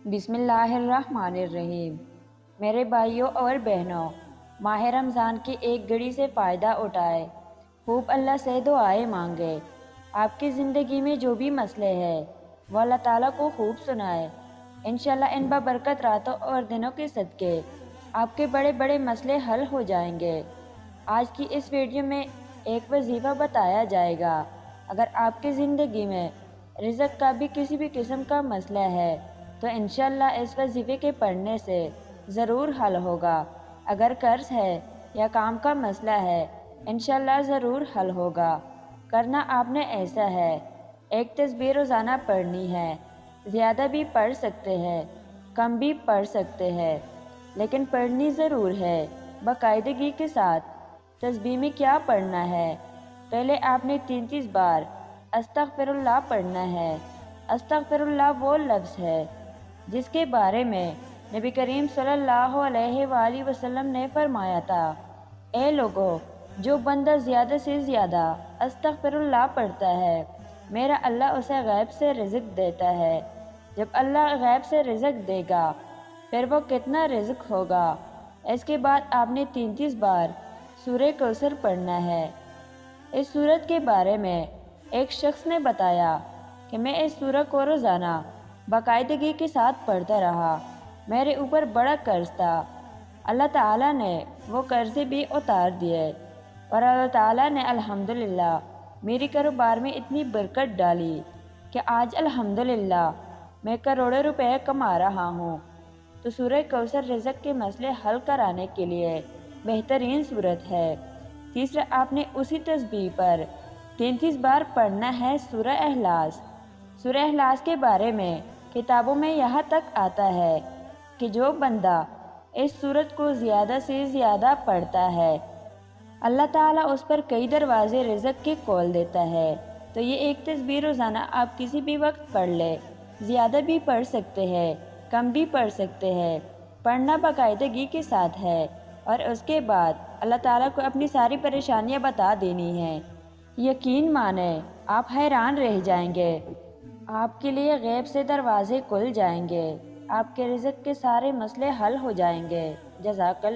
بسم اللہ الرحمن الرحیم۔ میرے بھائیوں اور بہنوں، ماہ رمضان کی ایک گھڑی سے فائدہ اٹھائے، خوب اللہ سے دعائیں مانگے۔ آپ کی زندگی میں جو بھی مسئلے ہیں وہ اللہ تعالیٰ کو خوب سنائے۔ انشاءاللہ ان بابرکت راتوں اور دنوں کے صدقے آپ کے بڑے بڑے مسئلے حل ہو جائیں گے۔ آج کی اس ویڈیو میں ایک وظیفہ بتایا جائے گا۔ اگر آپ کی زندگی میں رزق کا بھی کسی بھی قسم کا مسئلہ ہے تو انشاءاللہ اس وظیفے کے پڑھنے سے ضرور حل ہوگا۔ اگر قرض ہے یا کام کا مسئلہ ہے انشاءاللہ ضرور حل ہوگا۔ کرنا آپ نے ایسا ہے، ایک تسبیح روزانہ پڑھنی ہے۔ زیادہ بھی پڑھ سکتے ہیں، کم بھی پڑھ سکتے ہیں، لیکن پڑھنی ضرور ہے باقاعدگی کے ساتھ۔ تسبیح میں کیا پڑھنا ہے؟ پہلے آپ نے 33 بار استغفر اللہ پڑھنا ہے۔ استغفر اللہ وہ لفظ ہے جس کے بارے میں نبی کریم صلی اللہ علیہ وآلہ وسلم نے فرمایا تھا، اے لوگو، جو بندہ زیادہ سے زیادہ استغفر اللہ پڑھتا ہے میرا اللہ اسے غیب سے رزق دیتا ہے۔ جب اللہ غیب سے رزق دے گا پھر وہ کتنا رزق ہوگا۔ اس کے بعد آپ نے 33 بار سورہ کوثر پڑھنا ہے۔ اس سورت کے بارے میں ایک شخص نے بتایا کہ میں اس سورت کو روزانہ باقاعدگی کے ساتھ پڑھتا رہا، میرے اوپر بڑا قرض تھا، اللہ تعالیٰ نے وہ قرضے بھی اتار دیے اور اللہ تعالیٰ نے الحمدللہ میری کاروبار میں اتنی برکت ڈالی کہ آج الحمدللہ میں کروڑوں روپے کما رہا ہوں۔ تو سورہ کوثر رزق کے مسئلے حل کرانے کے لیے بہترین صورت ہے۔ تیسرا، آپ نے اسی تسبیح پر 33 بار پڑھنا ہے سورہ اخلاص۔ سورہ اخلاص کے بارے میں کتابوں میں یہاں تک آتا ہے کہ جو بندہ اس سورت کو زیادہ سے زیادہ پڑھتا ہے اللہ تعالیٰ اس پر کئی دروازے رزق کے کھول دیتا ہے۔ تو یہ ایک تسبیح روزانہ آپ کسی بھی وقت پڑھ لے، زیادہ بھی پڑھ سکتے ہیں، کم بھی پڑھ سکتے ہیں، پڑھنا باقاعدگی کے ساتھ ہے اور اس کے بعد اللہ تعالیٰ کو اپنی ساری پریشانیاں بتا دینی ہیں۔ یقین مانیں آپ حیران رہ جائیں گے، آپ کے لیے غیب سے دروازے کھل جائیں گے، آپ کے رزق کے سارے مسئلے حل ہو جائیں گے۔ جزاک اللہ۔